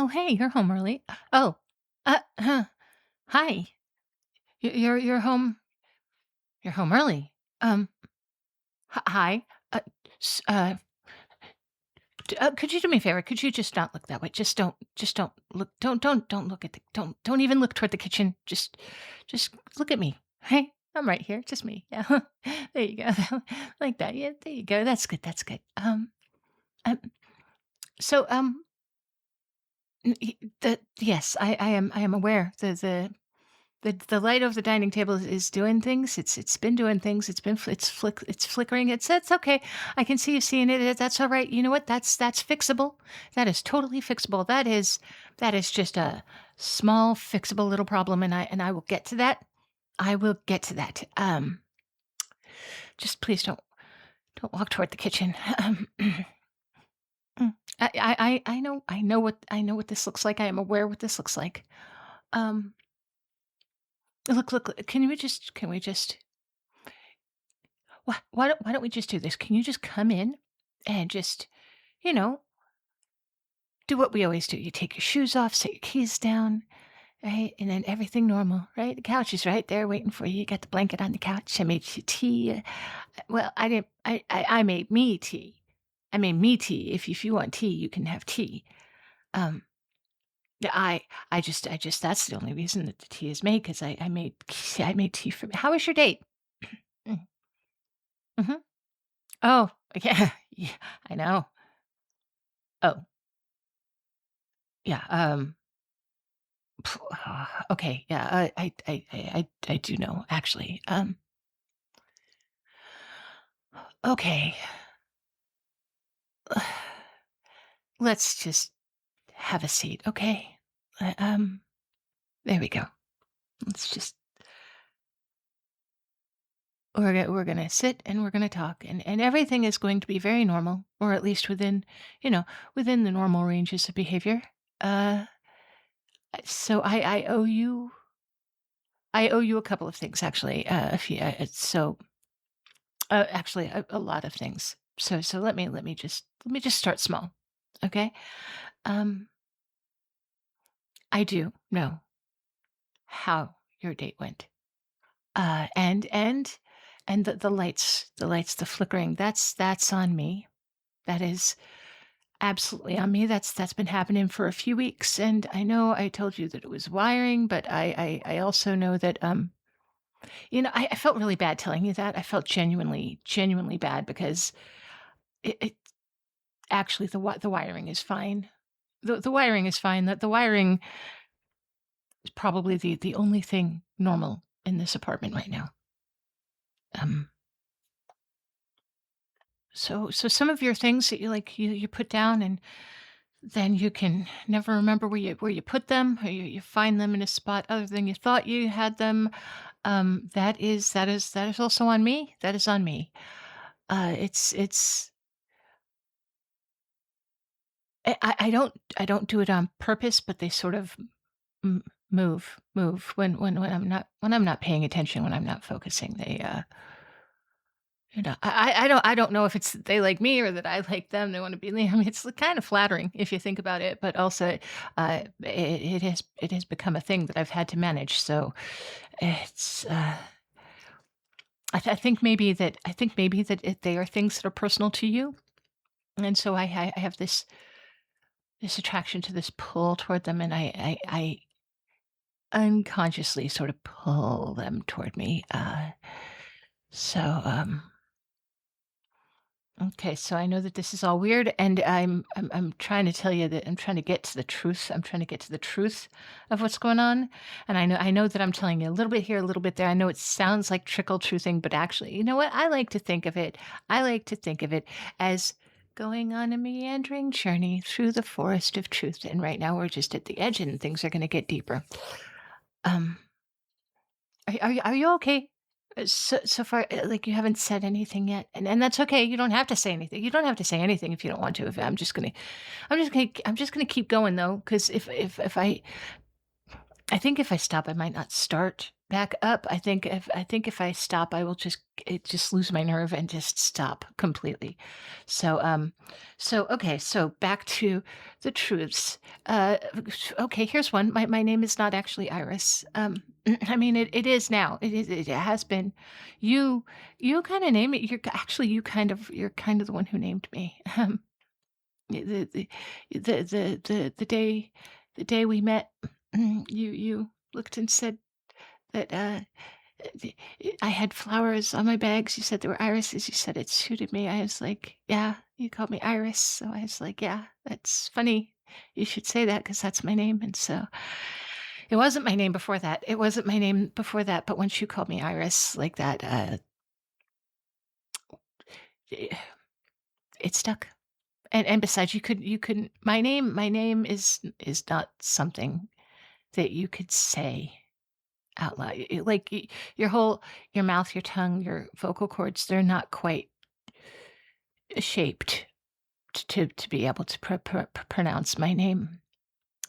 Oh, hey, you're home early. Oh, huh. Hi. You're home. You're home early. Um, hi. Uh, s- uh, could you do me a favor? Could you just not look that way? Just don't look. Don't look at don't even look toward the kitchen. Just look at me. Hey, I'm right here. Just me. Yeah. There you go. Like that. Yeah. There you go. That's good. That's good. Um so yes, I am aware. The light over the dining table is doing things. It's been doing things. It's flickering. It's okay. I can see you seeing it. That's all right. You know what? That's fixable. That is totally fixable. That is just a small fixable little problem, and I will get to that. I will get to that. Just please don't walk toward the kitchen. Mm. I know what this looks like. I am aware what this looks like. Um, look. Can we just why don't we just do this? Can you just come in and just, you know, do what we always do? You take your shoes off, set your keys down, right? And then everything normal, right? The couch is right there waiting for you. You got the blanket on the couch. I made you tea. Well, I didn't. I made me tea. I made me tea. If you want tea, you can have tea. Um, yeah, I just that's the only reason that the tea is made because I made tea for me. How was your date? Mm-hmm. Oh, yeah, yeah, I know. Oh, yeah. Okay, yeah, I do know, actually. Okay, let's just have a seat, okay? Uh, um, there we go. Let's just we're gonna sit and we're gonna talk, and everything is going to be very normal, or at least you know, within the normal ranges of behavior. Uh, so I owe you a couple of things, actually. Actually, a lot of things. So let me just start small, okay? Um, I do know how your date went, and the lights, the flickering. That's on me. That is absolutely on me. That's been happening for a few weeks, and I know I told you that it was wiring, but I also know that I felt really bad telling you that. I felt genuinely bad because it actually the wiring is fine. The wiring is fine. The wiring is probably the only thing normal in this apartment right now. Um, so some of your things that you put down, and then you can never remember where you put them, or you find them in a spot other than you thought you had them. That is also on me. That is on me. It's I don't do it on purpose, but they sort of m- move when I'm not paying attention, when I'm not focusing. I don't know if it's they like me or that I like them. They want to be. I mean, it's kind of flattering if you think about it, but also it has become a thing that I've had to manage. So it's I think maybe that they are things that are personal to you, and so I have this attraction to this pull toward them, and I unconsciously sort of pull them toward me. So Okay, so I know that this is all weird, and I'm trying to tell you that I'm trying to get to the truth. I'm trying to get to the truth of what's going on, and I know that I'm telling you a little bit here, a little bit there. I know it sounds like trickle truthing, but actually, you know what? I like to think of it as going on a meandering journey through the forest of truth. And right now, we're just at the edge, and things are going to get deeper. Um, are you okay? So far, like, you haven't said anything yet, and that's okay. You don't have to say anything. You don't have to say anything if you don't want to. If I'm just gonna keep going, though, because if I think if I stop, I might not start. back up. I think if I stop, I will just lose my nerve and just stop completely. So, okay, so back to the truths. Okay, here's one. My name is not actually Iris. I mean, it is now. It has been. You you kind of name it. Actually, you're kind of the one who named me. The the the day we met, you looked and said that, the I had flowers on my bags. You said they were irises. You said it suited me. I was like, "Yeah." You called me Iris, so I was like, "Yeah, that's funny. You should say that because that's my name." And so it wasn't my name before that. It wasn't my name before that, but once you called me Iris like that, it it stuck. And besides, you couldn't my name is not something that you could say out loud. Like, your mouth, your tongue, your vocal cords, they're not quite shaped to be able to pronounce my name.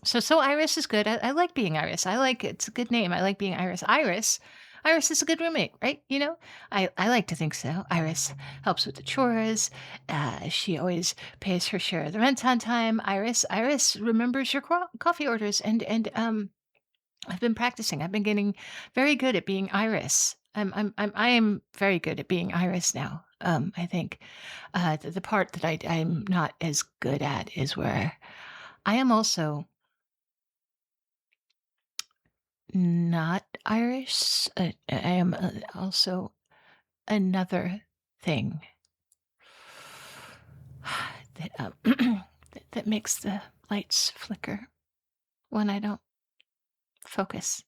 So Iris is good. I like being Iris. I like it's a good name. I like being Iris. Iris is a good roommate, right? I like to think so. Iris helps with the chores. She always pays her share of the rent on time. Iris remembers your coffee orders, and I've been practicing. I've been getting very good at being Iris. I am very good at being Iris now. I think the part that I'm not as good at is where I am also not Irish. I am also another thing that that makes the lights flicker when I don't focus.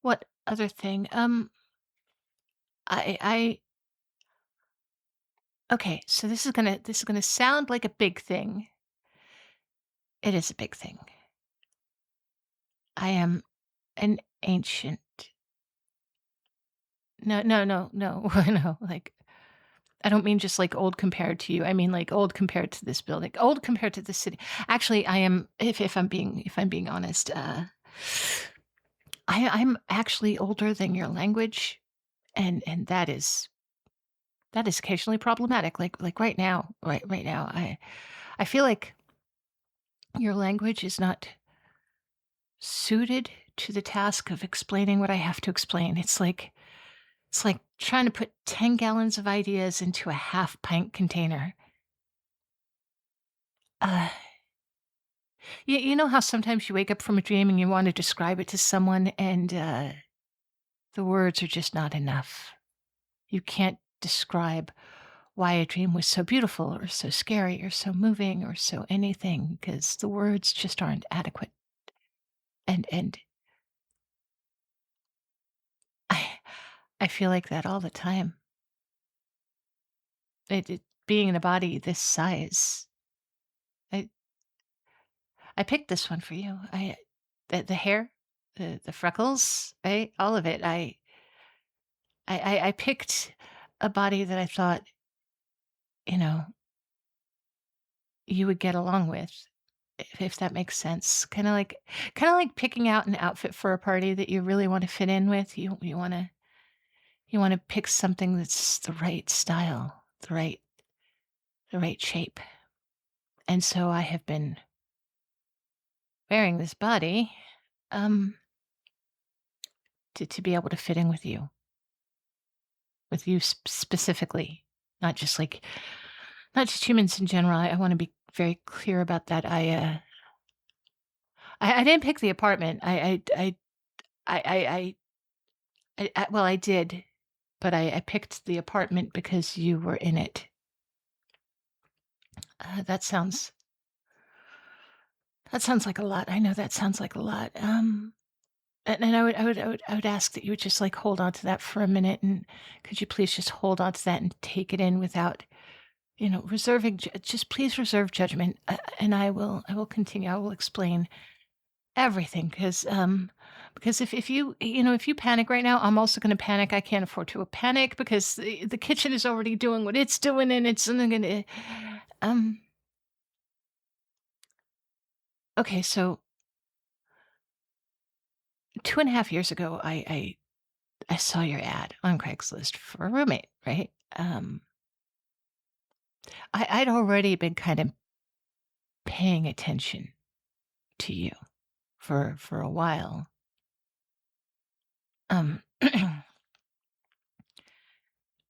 What other thing? I okay. So this is gonna sound like a big thing. It is a big thing. I am an ancient. No, no, no, no, no. Like, I don't mean just like old compared to you. I mean like old compared to this building, old compared to the city. Actually, I am. If I'm being honest, I'm actually older than your language, and that is occasionally problematic. Like right now, I feel like your language is not suited to the task of explaining what I have to explain. It's like trying to put 10 gallons of ideas into a half pint container. Uh, you know how sometimes you wake up from a dream and you want to describe it to someone, and the words are just not enough. You can't describe why a dream was so beautiful or so scary or so moving or so anything because the words just aren't adequate. And I I feel like that all the time. Being in a body this size, I I picked this one for you. The hair, the freckles, right? All of it. I picked a body that I thought, you know, you would get along with, if that makes sense. Kind of like picking out an outfit for a party that you really want to fit in with. You want to pick something that's the right style, the right shape. And so I have been wearing this body um to be able to fit in with you specifically, not just like not just humans in general. I want to be very clear about that. I didn't pick the apartment. Well, I did, but I picked the apartment because you were in it. That sounds like a lot. I know that sounds like a lot. And I would ask that you would just like hold on to that for a minute, and could you please just hold on to that and take it in without reserving. Just please reserve judgment, and I will continue. I will explain everything because if you panic right now, I'm also going to panic. I can't afford to panic because the kitchen is already doing what it's doing, and it's going to. Um. Okay, so 2.5 years ago, I saw your ad on Craigslist for a roommate, right? I'd already been kind of paying attention to you for a while. Um,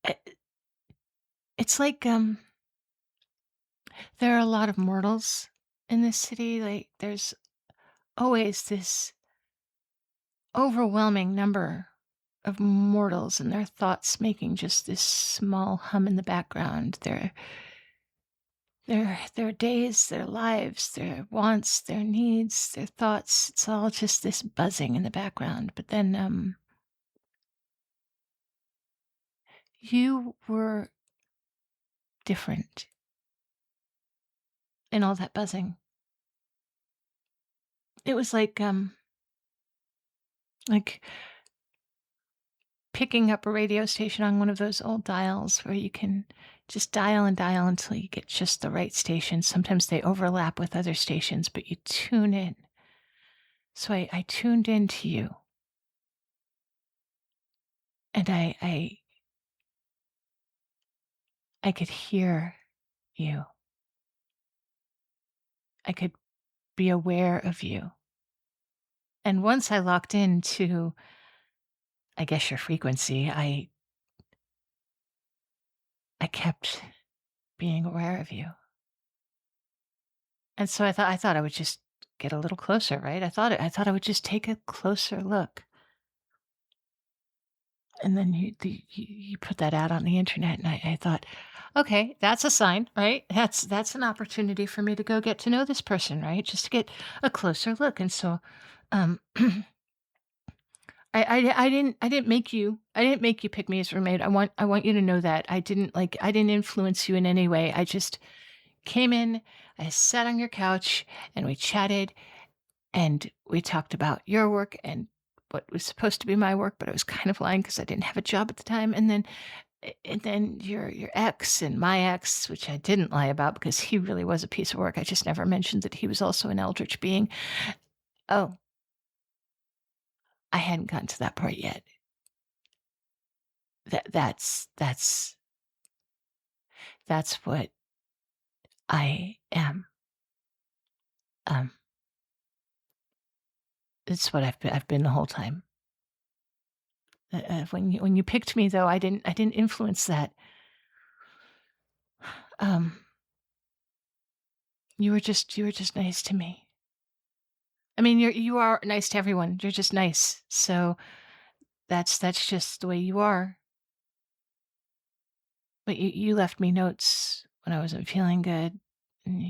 it it's like, there are a lot of mortals in this city, like, there's always this overwhelming number of mortals and their thoughts making just this small hum in the background. Their days, their lives, their wants, their needs, their thoughts, it's all just this buzzing in the background. But then, you were different in all that buzzing. It was like picking up a radio station on one of those old dials where you can just dial and dial until you get just the right station. Sometimes they overlap with other stations, but you tune in. So I tuned into you, and I could hear you. I could be aware of you. And once I locked into, I guess, your frequency, I kept being aware of you. And so I thought I would just get a little closer, right? I thought I would just take a closer look. And then you put that out on the internet, and I thought, okay, that's a sign, right? That's an opportunity for me to go get to know this person, right? Just to get a closer look. And so, um, I didn't make you pick me as roommate. I want you to know that I didn't influence you in any way. I just came in, I sat on your couch, and we chatted, and we talked about your work and what was supposed to be my work, but I was kind of lying because I didn't have a job at the time. And then your ex and my ex, which I didn't lie about because he really was a piece of work. I just never mentioned that he was also an Eldritch being. Oh, I hadn't gotten to that part yet. That's what I am. Um, it's what I've been the whole time. When you picked me, though, I didn't influence that. Um, you were just nice to me. I mean, you are nice to everyone. You're just nice. So that's just the way you are. But you left me notes when I wasn't feeling good. And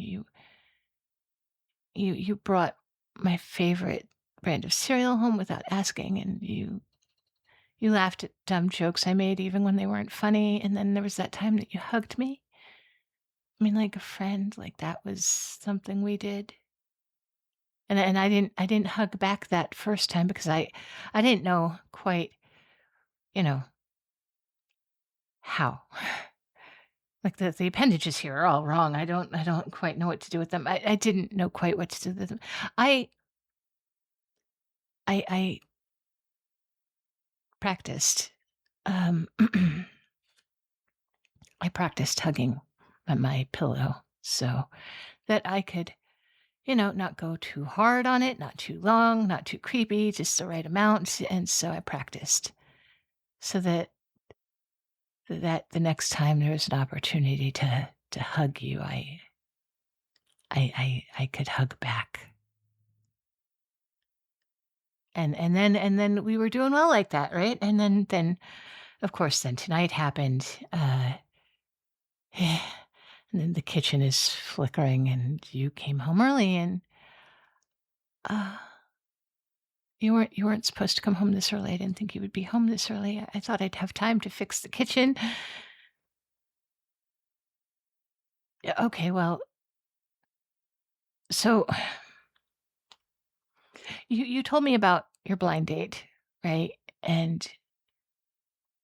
you brought my favorite brand of cereal home without asking, and you laughed at dumb jokes I made even when they weren't funny. And then there was that time that you hugged me. I mean, like a friend, like that was something we did. And I didn't hug back that first time because I didn't know quite, you know, how. Like the appendages here are all wrong. I don't quite know what to do with them. I didn't know quite what to do with them. I I practiced. Um, I practiced hugging my pillow so that I could, not go too hard on it, not too long, not too creepy, just the right amount. And so I practiced so that the next time there was an opportunity to hug you, I could hug back. And then we were doing well like that, right? And then of course then tonight happened. And then the kitchen is flickering and you came home early and uh you weren't supposed to come home this early. I didn't think you would be home this early. I thought I'd have time to fix the kitchen. Yeah, okay, well, so you told me about your blind date, right? And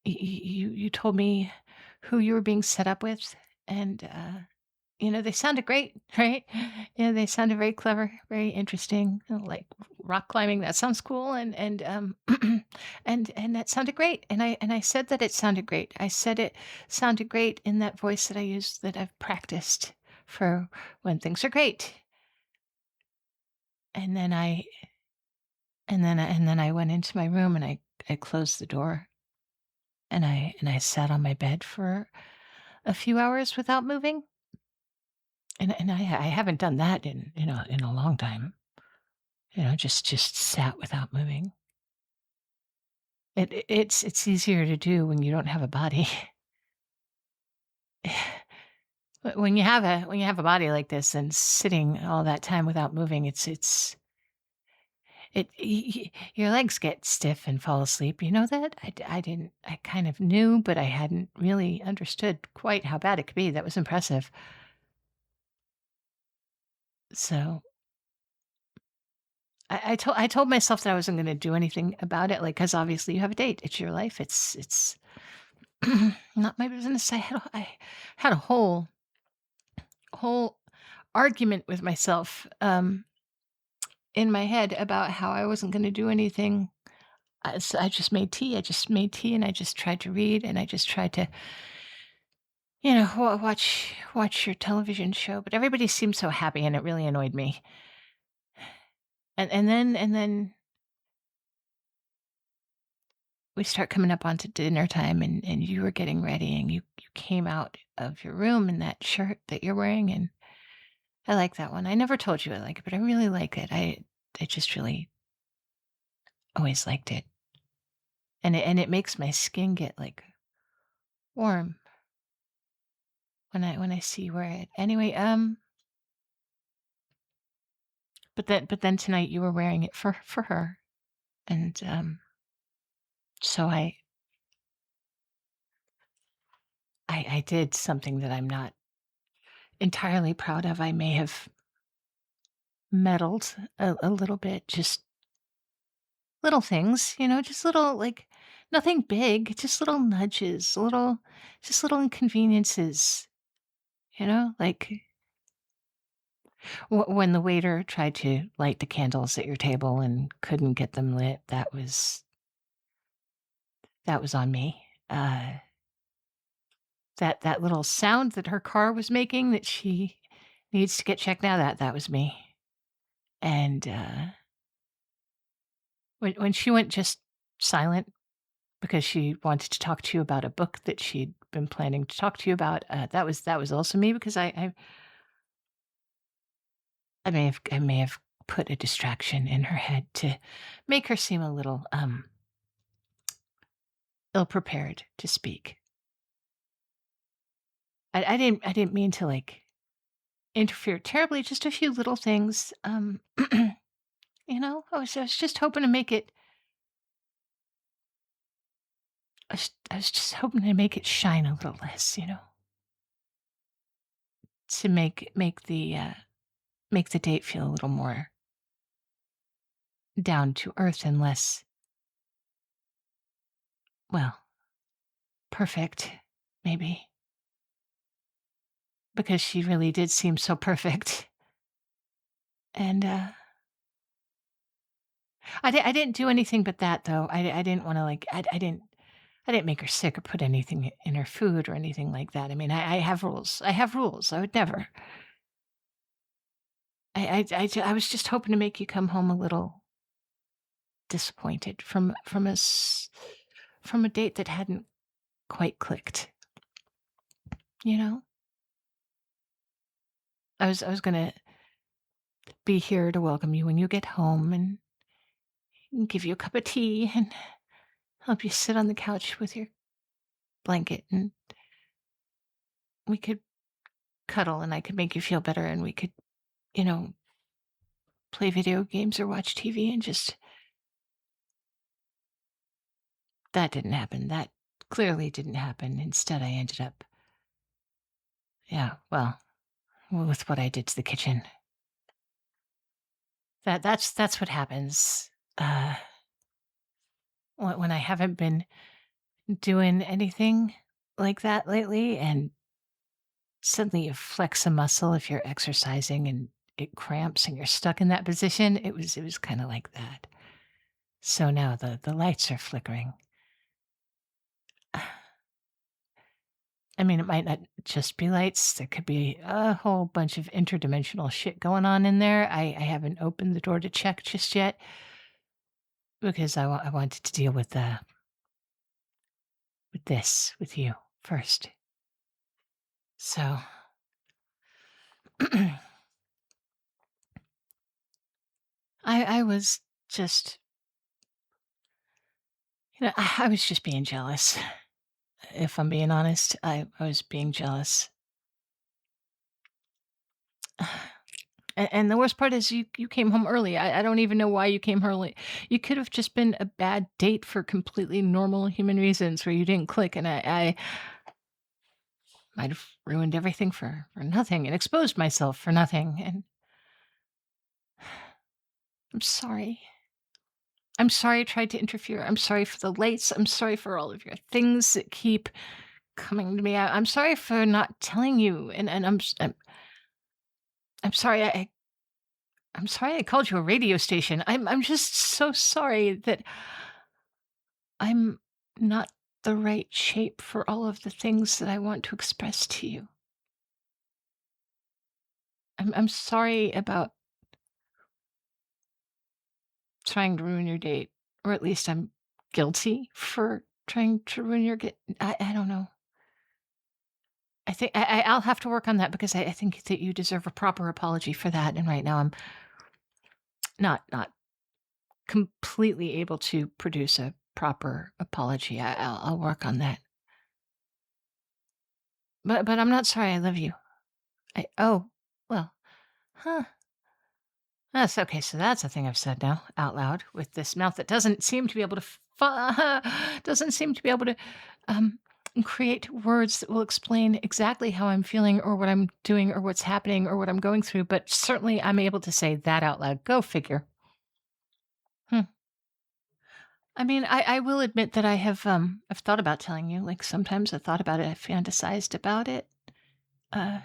you told me who you were being set up with, and they sounded great, right? Yeah, they sounded very clever, very interesting, like rock climbing. That sounds cool, and and that sounded great. And I said that it sounded great. I said it sounded great in that voice that I use that I've practiced for when things are great. And then I went into my room and I closed the door and I sat on my bed for a few hours without moving. And I haven't done that in a long time. Just sat without moving. It's easier to do when you don't have a body. When you have a body like this and sitting all that time without moving, your legs get stiff and fall asleep. You know that? I didn't. I kind of knew, but I hadn't really understood quite how bad it could be. That was impressive. So I told myself that I wasn't going to do anything about it, like because obviously you have a date. It's your life. It's not my business. I had a whole argument with myself, in my head about how I wasn't gonna do anything. So I just made tea. I just made tea, and I just tried to read, and I just tried to, watch your television show, but everybody seemed so happy, and it really annoyed me. And then we start coming up onto dinner time, and you were getting ready, and you came out of your room in that shirt that you're wearing, and I like that one. I never told you I like it, but I really like it. I just really always liked it. And it makes my skin get, like, warm when I see you wear it. Anyway, but then tonight you were wearing it for her, and, so I did something that I'm not entirely proud of. I may have meddled a little bit, just little things, just little, like, nothing big, just little nudges, little inconveniences, like when the waiter tried to light the candles at your table and couldn't get them lit, that was on me. That little sound that her car was making that she needs to get checked now, that was me. And, when she went just silent because she wanted to talk to you about a book that she'd been planning to talk to you about, that was also me because I may have put a distraction in her head to make her seem a little, ill-prepared to speak. I didn't mean to, like, interfere terribly, just a few little things, I was just hoping to make it I was just hoping to make it shine a little less, to make the date feel a little more down to earth and less, well, perfect, maybe, because she really did seem so perfect. And, I didn't do anything but that, though. I didn't wanna, like I didn't make her sick or put anything in her food or anything like that. I mean, I have rules. I have rules. I would never. I was just hoping to make you come home a little disappointed from a date that hadn't quite clicked, you know? I was gonna be here to welcome you when you get home and give you a cup of tea and help you sit on the couch with your blanket, and we could cuddle, and I could make you feel better, and we could, you know, play video games or watch TV, and just that didn't happen. That clearly didn't happen. Instead, I ended up, yeah, well, with what I did to the kitchen. That's what happens, uh, when I haven't been doing anything like that lately, and suddenly you flex a muscle if you're exercising, and it cramps and you're stuck in that position. It was kinda like that. So now the lights are flickering. I mean, it might not just be lights. There could be a whole bunch of interdimensional shit going on in there. I haven't opened the door to check just yet because I wanted to deal with this with you first. So I was just, I was just being jealous. If I'm being honest, I was being jealous. And the worst part is you came home early. I don't even know why you came early. You could have just been a bad date for completely normal human reasons where you didn't click, and I might have ruined everything for nothing and exposed myself for nothing. And I'm sorry. I'm sorry I tried to interfere. I'm sorry for the lates. I'm sorry for all of your things that keep coming to me. I'm sorry for not telling you, and I'm sorry. I'm sorry I called you a radio station. I'm just so sorry that I'm not the right shape for all of the things that I want to express to you. I'm sorry about trying to ruin your date, or at least I'm guilty for trying to ruin your get. I don't know. I think I'll have to work on that because I think that you deserve a proper apology for that. And right now I'm not completely able to produce a proper apology. I'll work on that. But I'm not sorry. I love you. Oh, well, huh. That's okay. So that's a thing I've said now out loud with this mouth that doesn't seem to be able to doesn't seem to be able to um, create words that will explain exactly how I'm feeling or what I'm doing or what's happening or what I'm going through. But certainly, I'm able to say that out loud. Go figure. Hmm. I mean, I will admit that I've thought about telling you. Like sometimes I thought about it. I fantasized about it. Uh,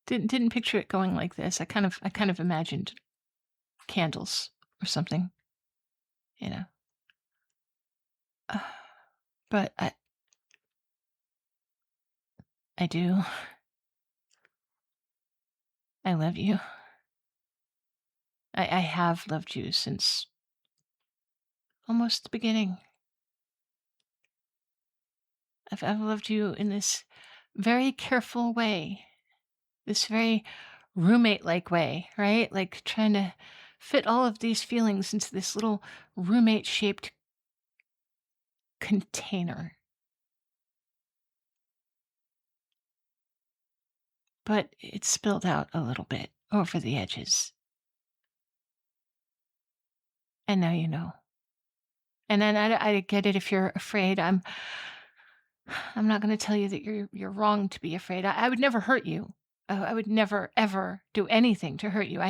didn't picture it going like this. I kind of imagined candles or something. You know. Uh, but I do. I love you. I have loved you since almost the beginning. I've loved you in this very careful way, this very roommate like way, right? Like trying to fit all of these feelings into this little roommate shaped container. But it spilled out a little bit over the edges. And now you know. And then I get it if you're afraid. I'm not going to tell you that you're wrong to be afraid. I would never hurt you. I would never ever do anything to hurt you. I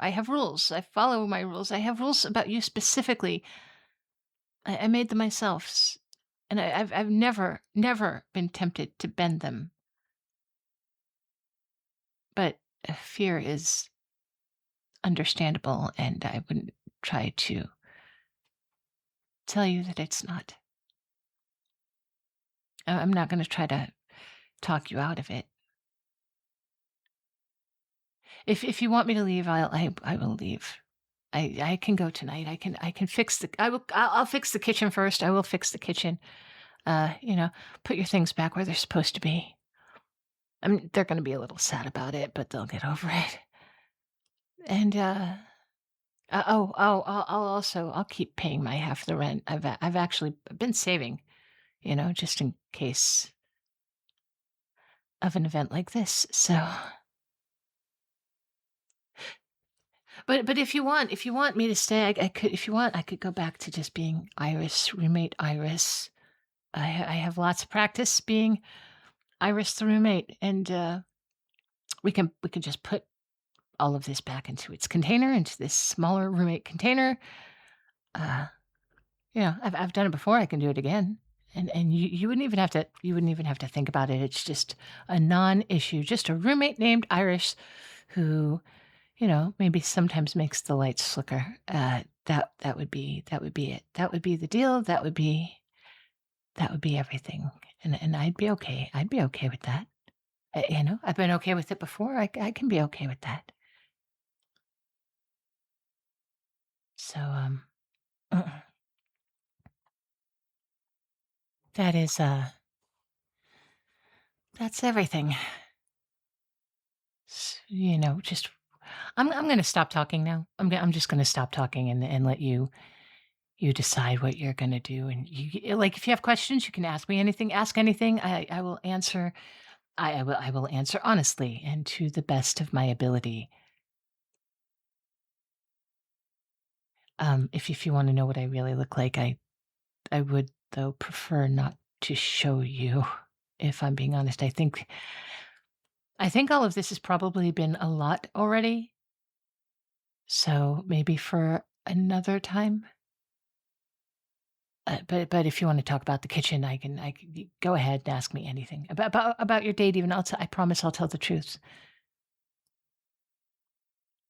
have rules. I follow my rules. I have rules about you specifically. I made them myself, and I've never been tempted to bend them. But fear is understandable, and I wouldn't try to tell you that it's not. I'm not going to try to talk you out of it. If you want me to leave, I will leave. I can go tonight. I can fix the I'll fix the kitchen first. I will fix the kitchen. Put your things back where they're supposed to be. I mean, they're going to be a little sad about it, but they'll get over it. And I'll keep paying my half the rent. I've actually been saving, just in case of an event like this. So, but if you want me to stay, I could. If you want, I could go back to just being Iris, roommate Iris. I have lots of practice being Iris the roommate, and we can just put all of this back into its container, into this smaller roommate container. Uh, I've done it before. I can do it again, and you wouldn't even have to think about it. It's just a non-issue, just a roommate named Iris, who maybe sometimes makes the lights flicker. That would be it. That would be the deal. That would be everything, and I'd be okay. I'd be okay with that. I've been okay with it before. I can be okay with that. So, that is, that's everything. Just I'm gonna stop talking now. I'm just gonna stop talking and let you decide what you're gonna do, and like, if you have questions, you can ask me anything, ask anything. I will answer. I will answer honestly and to the best of my ability. If you wanna know what I really look like, I would, though, prefer not to show you, if I'm being honest. I think all of this has probably been a lot already, so maybe for another time. But if you wanna talk about the kitchen, I can go ahead and ask me anything about your date even. I promise I'll tell the truth.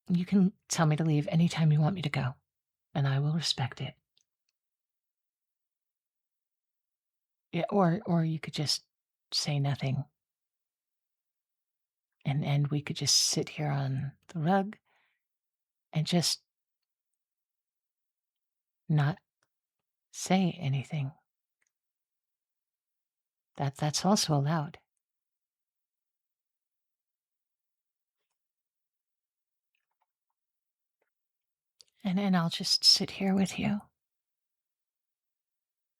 You can tell me to leave anytime you want me to go, and I will respect it. Yeah, or you could just say nothing, and we could just sit here on the rug and just not say anything. That's also allowed. And I'll just sit here with you,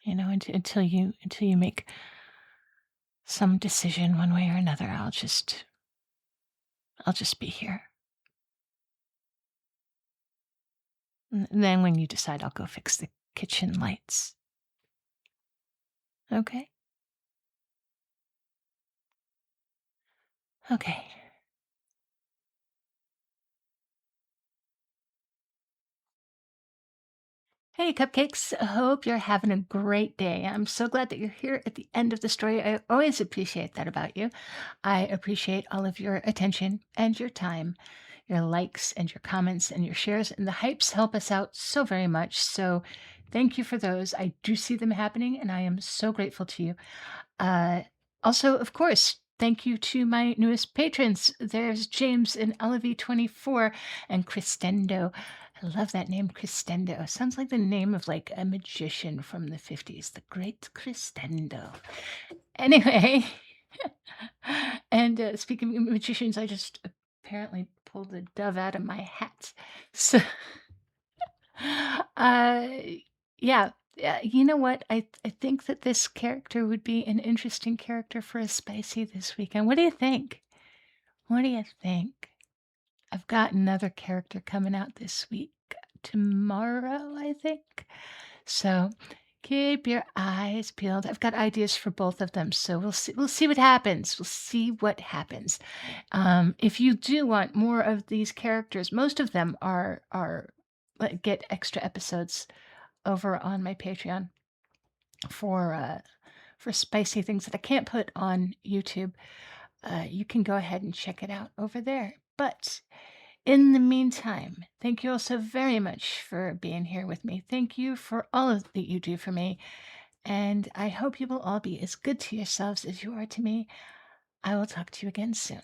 until you make some decision one way or another. I'll just be here. And then when you decide, I'll go fix the kitchen lights. Okay? Okay. Hey, cupcakes. I hope you're having a great day. I'm so glad that you're here at the end of the story. I always appreciate that about you. I appreciate all of your attention and your time, your likes and your comments and your shares, and the hypes help us out so very much. So thank you for those. I do see them happening, and I am so grateful to you. Uh, Also, of course, thank you to my newest patrons. There's James and Olivie24 and Christendo. I love that name, Christendo. Sounds like the name of like a magician from the 50s, the great Christendo. Anyway, and speaking of magicians, I just apparently pulled a dove out of my hat. So Uh, yeah, yeah, you know what? I think that this character would be an interesting character for a spicy this weekend. What do you think? What do you think? I've got another character coming out this week, tomorrow, I think. So keep your eyes peeled. I've got ideas for both of them, so we'll see what happens. We'll see what happens. If you do want more of these characters, most of them are like, get extra episodes over on my Patreon for spicy things that I can't put on YouTube. You can go ahead and check it out over there. But in the meantime, thank you all so very much for being here with me. Thank you for all of that you do for me. And I hope you will all be as good to yourselves as you are to me. I will talk to you again soon.